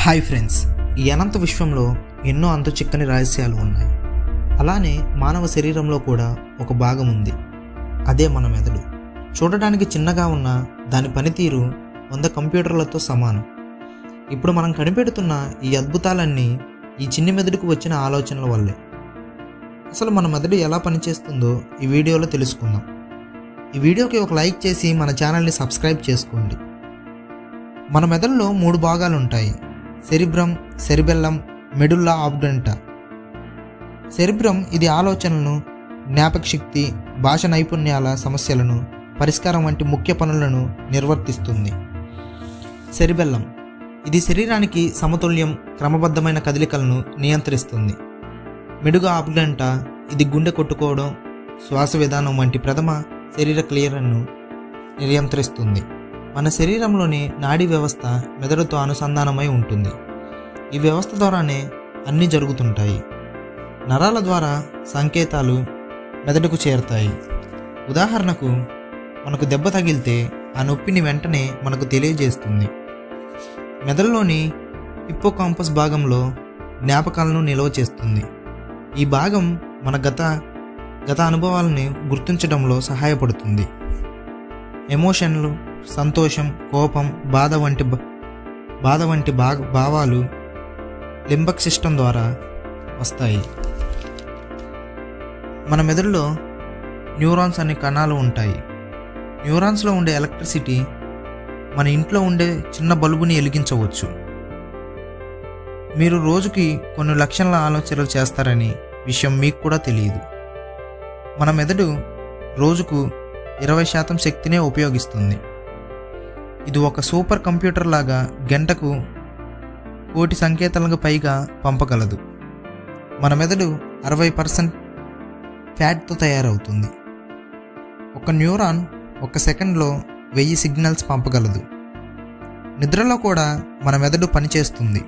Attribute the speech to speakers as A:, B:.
A: Hi friends, ఈ అనంత విశ్వంలో ఎన్నో అంతుచిక్కని రహస్యాలు ఉన్నాయి. అలానే మానవ శరీరంలో కూడా ఒక భాగం ఉంది. అదే మన మెదడు. చూడడానికి చిన్నగా ఉన్న దాని పనితీరు 100 కంప్యూటర్లతో సమానం. ఇప్పుడు మనం కనిపెడుతున్న ఈ అద్భుతాలన్నీ ఈ చిన్ని మెదడుకు వచ్చిన ఆలోచనల వల్లే. అసలు మన మెదడు ఎలా పనిచేస్తుందో ఈ వీడియోలో తెలుసుకుందాం. ఈ వీడియోకి ఒక లైక్ చేసి మన ఛానల్ని సబ్స్క్రైబ్ చేసుకోండి. మన మెదడులో 3 భాగాలు ఉంటాయి: సెరిబ్రమ్, సెరిబెల్లం, మెడుల్లా ఆబ్లాంగేటా. సెరిబ్రమ్ ఇది ఆలోచనలను, జ్ఞాపక శక్తి, భాష నైపుణ్యాల సమస్యలను పరిష్కారం వంటి ముఖ్య పనులను నిర్వర్తిస్తుంది. సెరిబెల్లం ఇది శరీరానికి సమతుల్యం, క్రమబద్ధమైన కదలికలను నియంత్రిస్తుంది. మెడుల్లా ఆబ్లాంగేటా ఇది గుండె కొట్టుకోవడం, శ్వాస విధానం వంటి ప్రథమ శరీర క్రియలను నియంత్రిస్తుంది. మన శరీరంలోని నాడీ వ్యవస్థ మెదడుతో అనుసంధానమై ఉంటుంది. ఈ వ్యవస్థ ద్వారానే అన్నీ జరుగుతుంటాయి. నరాల ద్వారా సంకేతాలు మెదడుకు చేరుతాయి. ఉదాహరణకు, మనకు దెబ్బ తగిలితే ఆ నొప్పిని వెంటనే మనకు తెలియజేస్తుంది. మెదడులోని హిప్పోకాంపస్ భాగంలో జ్ఞాపకాలను నిల్వ చేస్తుంది. ఈ భాగం మన గత అనుభవాలను గుర్తించడంలో సహాయపడుతుంది. ఎమోషన్లు, సంతోషం, కోపం, బాధ వంటి భావాలు లింబిక్ సిస్టమ్ ద్వారా వస్తాయి. మన మెదడులో న్యూరాన్స్ అనే కణాలు ఉంటాయి. న్యూరాన్స్లో ఉండే ఎలక్ట్రిసిటీ మన ఇంట్లో ఉండే చిన్న బల్బుని వెలిగించవచ్చు. మీరు రోజుకి కొన్ని లక్షల ఆలోచనలు చేస్తారని విషయం మీకు కూడా తెలియదు. మన మెదడు రోజుకు 20% శక్తినే ఉపయోగిస్తుంది. ఇది ఒక సూపర్ కంప్యూటర్ లాగా గంటకు 1,000,000 సంకేతాలకు పైగా పంపగలదు. మన మెదడు 60% ఫ్యాట్తో తయారవుతుంది. ఒక న్యూరాన్ 1 సెకండ్లో 1000 సిగ్నల్స్ పంపగలదు. నిద్రలో కూడా మన మెదడు పనిచేస్తుంది.